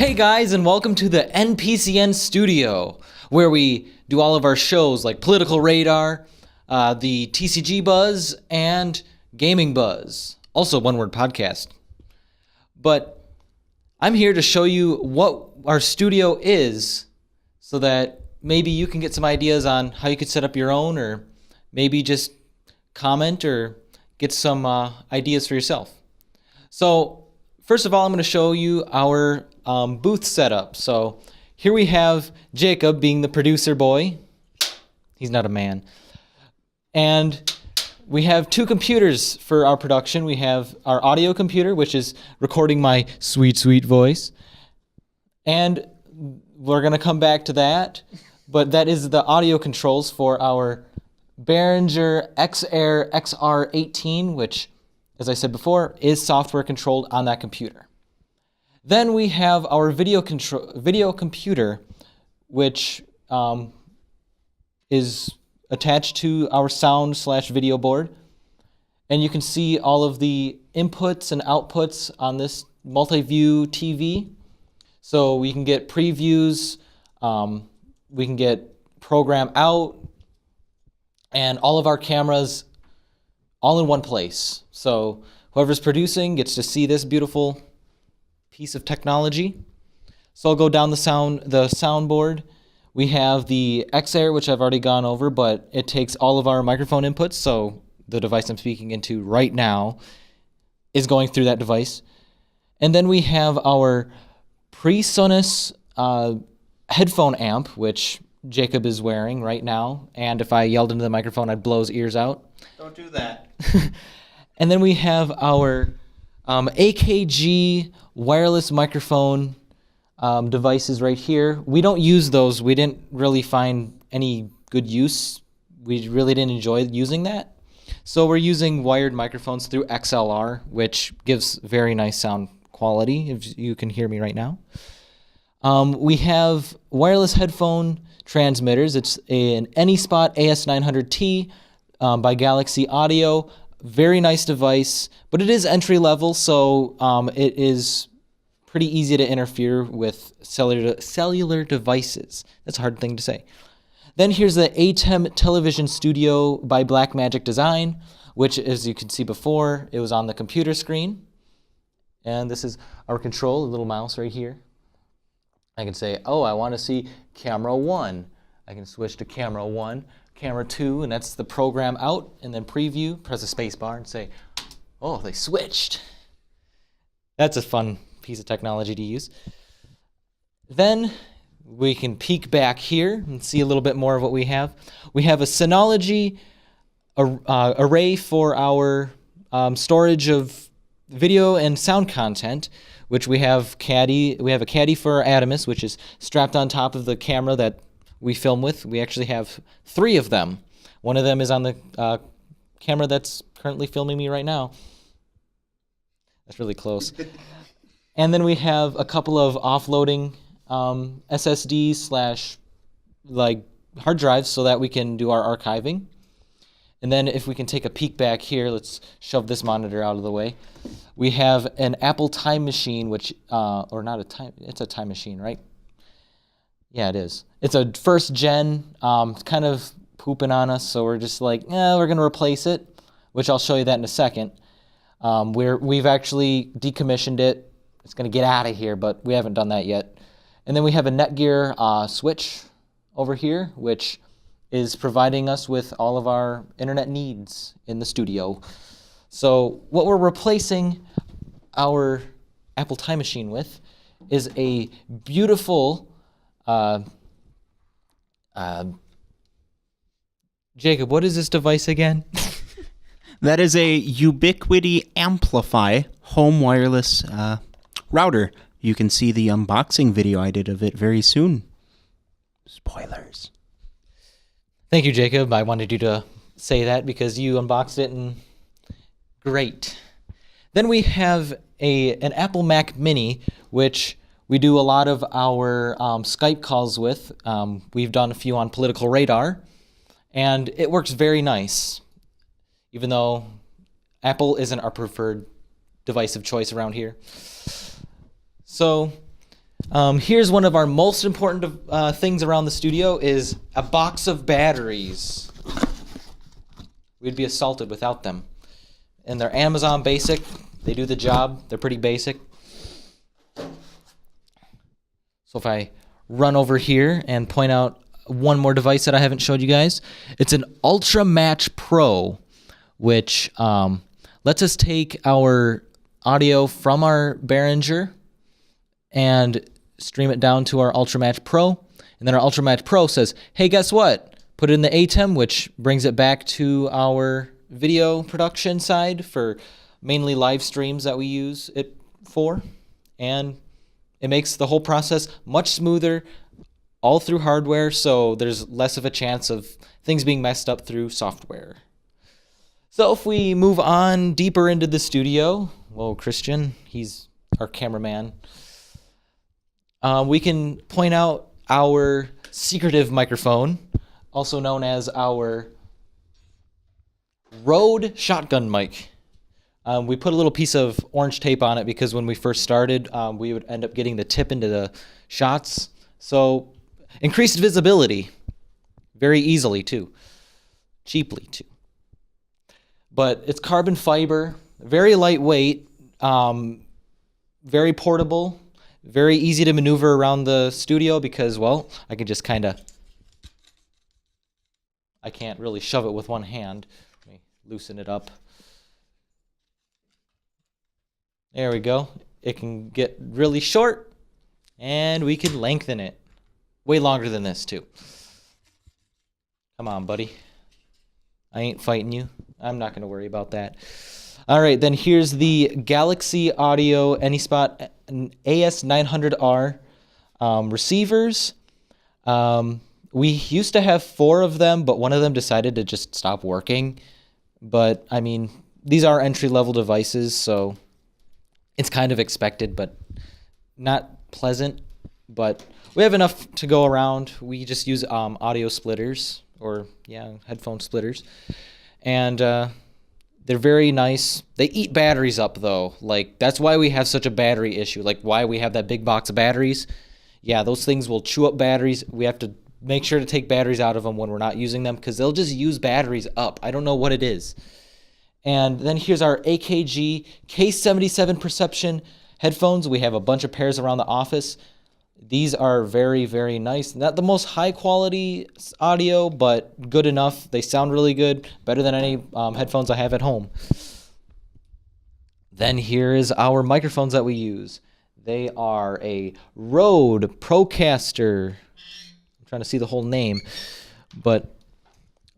Hey guys, and welcome to the NPCN studio, where we do all of our shows like Political Radar, the TCG Buzz, and Gaming Buzz. Also, one word podcast. But I'm here to show you what our studio is so that maybe you can get some ideas on how you could set up your own, or maybe just comment or get some ideas for yourself. So, first of all, I'm going to show you our booth setup. So here we have Jacob being the producer boy. He's not a man. And we have two computers for our production. We have our audio computer, which is recording my sweet, sweet voice. And we're going to come back to that. But that is the audio controls for our Behringer X-Air XR18, which, as I said before, is software controlled on that computer. Then we have our video computer, which is attached to our sound/video board. And you can see all of the inputs and outputs on this multi-view TV. So we can get previews, we can get program out, and all of our cameras all in one place. So whoever's producing gets to see this beautiful piece of technology. So I'll go down the soundboard. We have the X-Air, which I've already gone over, but it takes all of our microphone inputs. So the device I'm speaking into right now is going through that device. And then we have our PreSonus headphone amp, which Jacob is wearing right now. And if I yelled into the microphone, I'd blow his ears out. Don't do that. And then we have our AKG wireless microphone devices right here. We don't use those. We didn't really find any good use. We really didn't enjoy using that. So we're using wired microphones through XLR, which gives very nice sound quality, if you can hear me right now. We have wireless headphone transmitters. It's an AnySpot AS900T by Galaxy Audio. Very nice device, but it is entry level, so it is pretty easy to interfere with cellular devices. That's a hard thing to say. Then here's the ATEM Television Studio by Blackmagic Design, which, as you can see before, it was on the computer screen. And this is our control, a little mouse right here. I can say, oh, I want to see camera 1. I can switch to camera 1. Camera 2, and that's the program out, and then preview, press the space bar and say, oh, they switched. That's a fun piece of technology to use. Then we can peek back here and see a little bit more of what we have. We have a Synology array for our storage of video and sound content, which we have a caddy for our Adamus, which is strapped on top of the camera that we film with. We actually have 3 of them. One of them is on the camera that's currently filming me right now. That's really close. And then we have a couple of offloading SSDs / hard drives so that we can do our archiving. And then if we can take a peek back here, let's shove this monitor out of the way. We have an Apple Time Machine, which, or not a time, it's a time machine, right? Yeah, it is. It's a first gen, kind of pooping on us, so we're just like, we're going to replace it, which I'll show you that in a second. We've actually decommissioned it. It's going to get out of here, but we haven't done that yet. And then we have a Netgear switch over here, which is providing us with all of our internet needs in the studio. So what we're replacing our Apple Time Machine with is a beautiful Jacob, what is this device again? That is a Ubiquiti Amplify home wireless router. You can see the unboxing video I did of it very soon. Spoilers. Thank you, Jacob. I wanted you to say that because you unboxed it, and great. Then we have an Apple Mac Mini, which we do a lot of our Skype calls with. We've done a few on Political Radar, and it works very nice, even though Apple isn't our preferred device of choice around here. So Here's one of our most important things around the studio is a box of batteries. We'd be assaulted without them. And they're Amazon basic. They do the job. They're pretty basic. So if I run over here and point out one more device that I haven't showed you guys, it's an Ultra Match Pro, which lets us take our audio from our Behringer and stream it down to our Ultra Match Pro. And then our Ultra Match Pro says, hey, guess what? Put it in the ATEM, which brings it back to our video production side for mainly live streams that we use it for. And it makes the whole process much smoother, all through hardware, so there's less of a chance of things being messed up through software. So if we move on deeper into the studio, well, Christian, he's our cameraman, we can point out our secretive microphone, also known as our Rode shotgun mic. We put a little piece of orange tape on it because when we first started, we would end up getting the tip into the shots. So increased visibility very easily too, cheaply too. But it's carbon fiber, very lightweight, very portable, very easy to maneuver around the studio because, well, I can just kind of, I can't really shove it with one hand. Let me loosen it up. There we go. It can get really short, and we can lengthen it. Way longer than this, too. Come on, buddy. I ain't fighting you. I'm not going to worry about that. All right, then here's the Galaxy Audio AnySpot AS900R receivers. We used to have 4 of them, but one of them decided to just stop working. But, I mean, these are entry-level devices, so it's kind of expected, but not pleasant. But we have enough to go around. We just use audio splitters, or, yeah, headphone splitters. And they're very nice. They eat batteries up, though. Like, that's why we have such a battery issue. Like, why we have that big box of batteries. Yeah, those things will chew up batteries. We have to make sure to take batteries out of them when we're not using them because they'll just use batteries up. I don't know what it is. And then here's our AKG K77 Perception headphones. We have a bunch of pairs around the office. These are very, very nice. Not the most high quality audio, but good enough. They sound really good, better than any headphones I have at home. Then here is our microphones that we use. They are a Rode Procaster. I'm trying to see the whole name, but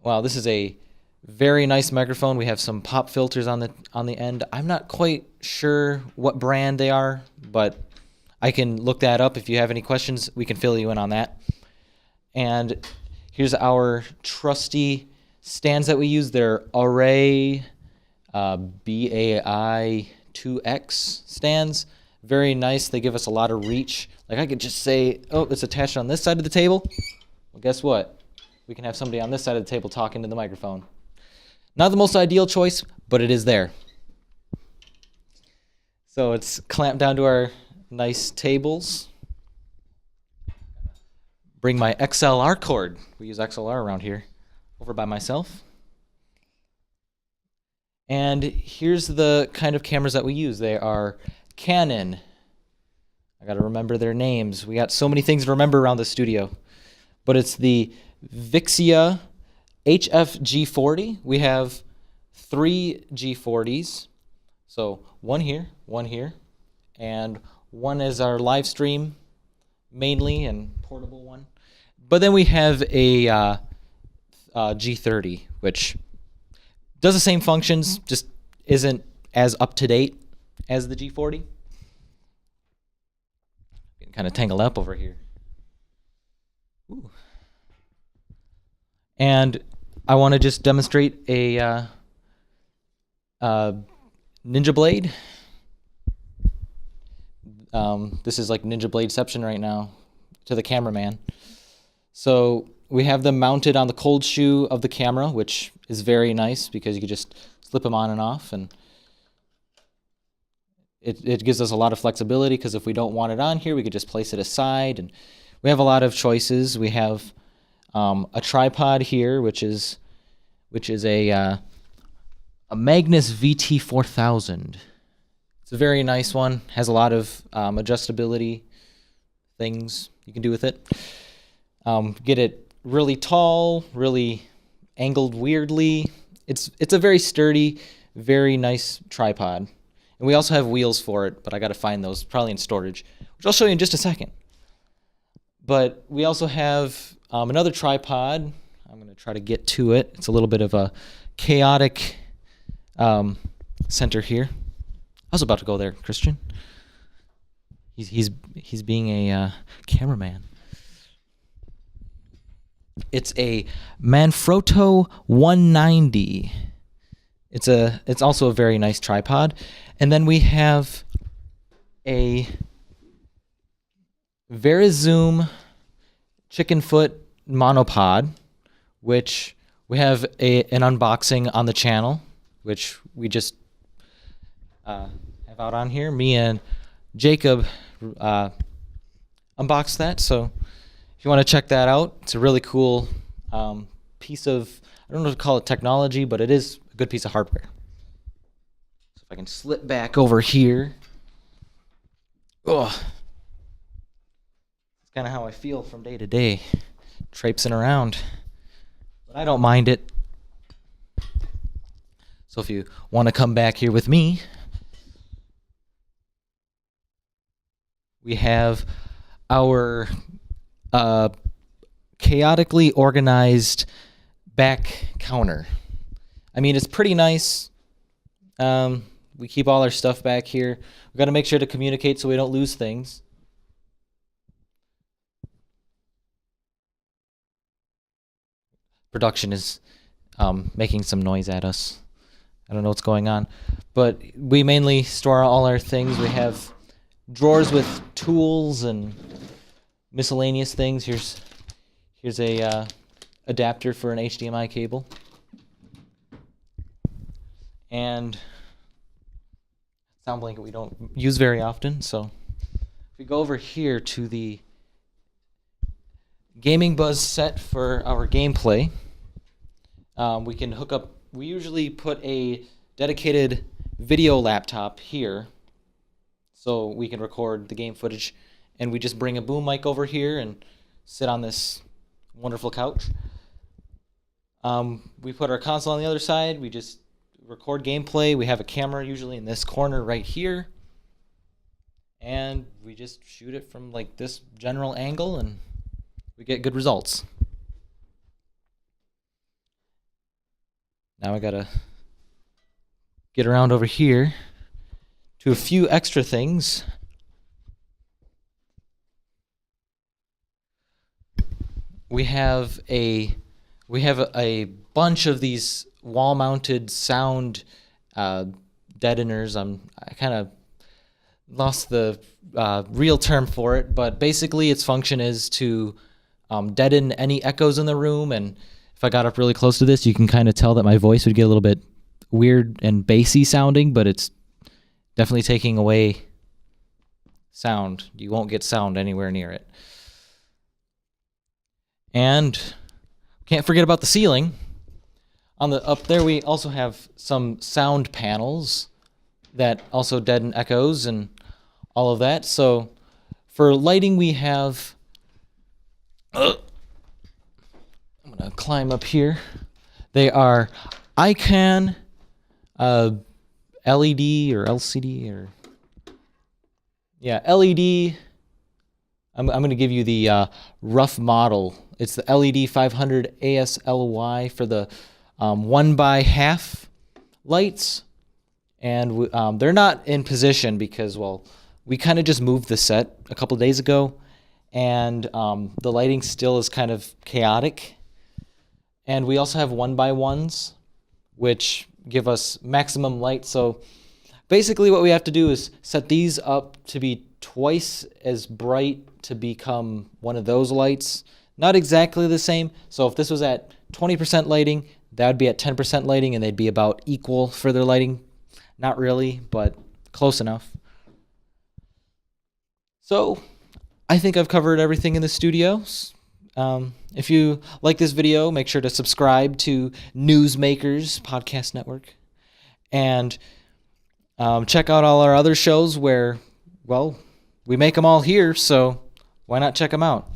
wow, this is a very nice microphone. We have some pop filters on the end. I'm not quite sure what brand they are, but I can look that up. If you have any questions, we can fill you in on that. And here's our trusty stands that we use. They're Array BAI 2X stands. Very nice. They give us a lot of reach. Like I could just say, oh, it's attached on this side of the table. Well, guess what? We can have somebody on this side of the table talking to the microphone. Not the most ideal choice, but it is there. So it's clamped down to our nice tables. Bring my XLR cord. We use XLR around here. Over by myself. And here's the kind of cameras that we use. They are Canon. I got to remember their names. We got so many things to remember around the studio. But it's the Vixia HF-G40. We have 3 G40s. So one here, and one is our live stream mainly and portable one. But then we have a G30, which does the same functions, just isn't as up to date as the G40. Getting kind of tangled up over here. Ooh. And I want to just demonstrate a Ninja Blade. This is like Ninja Bladeception right now to the cameraman. So we have them mounted on the cold shoe of the camera, which is very nice because you can just slip them on and off, and it gives us a lot of flexibility, because if we don't want it on here, we could just place it aside, and we have a lot of choices. We have a tripod here, which is a Magnus VT4000. It's a very nice one. Has a lot of adjustability things you can do with it. Get it really tall, really angled weirdly. It's a very sturdy, very nice tripod. And we also have wheels for it, but I got to find those, probably in storage, which I'll show you in just a second. But we also have another tripod. I'm going to try to get to it. It's a little bit of a chaotic center here. I was about to go there, Christian. He's being a cameraman. It's a Manfrotto 190. It's also a very nice tripod. And then we have a Verizoom chicken foot monopod, which we have an unboxing on the channel, which we just have out on here. Me and Jacob unboxed that, so if you want to check that out, it's a really cool piece of, I don't know what to call it, technology, but it is a good piece of hardware. So if I can slip back over here. Oh, it's kind of how I feel from day to day, traipsing around. But I don't mind it. So if you want to come back here with me, we have our chaotically organized back counter. I mean, it's pretty nice. We keep all our stuff back here. We've got to make sure to communicate so we don't lose things. Production is making some noise at us. I don't know what's going on. But we mainly store all our things. We have drawers with tools and miscellaneous things. Here's a adapter for an HDMI cable. And sound blanket we don't use very often. So if we go over here to the Gaming Buzz set for our gameplay, we can hook up, we usually put a dedicated video laptop here so we can record the game footage, and we just bring a boom mic over here and sit on this wonderful couch. We put our console on the other side, we just record gameplay. We have a camera usually in this corner right here, and we just shoot it from like this general angle and we get good results. Now I gotta get around over here to a few extra things. We have a bunch of these wall-mounted sound deadeners. I kind of lost the real term for it, but basically its function is to deaden any echoes in the room. And if I got up really close to this, you can kind of tell that my voice would get a little bit weird and bassy sounding, but it's definitely taking away sound. You won't get sound anywhere near it. And can't forget about the ceiling. On the up there, we also have some sound panels that also deaden echoes and all of that. So for lighting, we have. I'm gonna climb up here. They are ICANN LED or LCD or LED. I'm gonna give you the rough model. It's the LED 500 ASLY for the 1x1/2 lights, and they're not in position because, well, we kind of just moved the set a couple days ago, and the lighting still is kind of chaotic. And we also have 1x1s, which give us maximum light. So basically what we have to do is set these up to be twice as bright to become one of those lights. Not exactly the same. So if this was at 20% lighting, that would be at 10% lighting, and they'd be about equal for their lighting. Not really, but close enough. So I think I've covered everything in the studios. If you like this video, make sure to subscribe to Newsmakers Podcast Network. And check out all our other shows where, well, we make them all here, so why not check them out?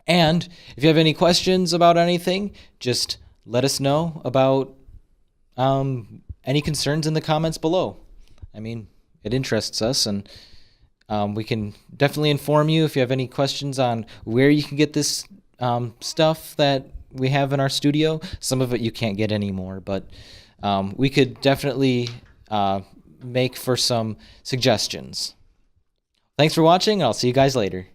And if you have any questions about anything, just let us know about any concerns in the comments below. I mean, it interests us, and we can definitely inform you if you have any questions on where you can get this stuff that we have in our studio. Some of it you can't get anymore, but we could definitely make for some suggestions. Thanks for watching. I'll see you guys later.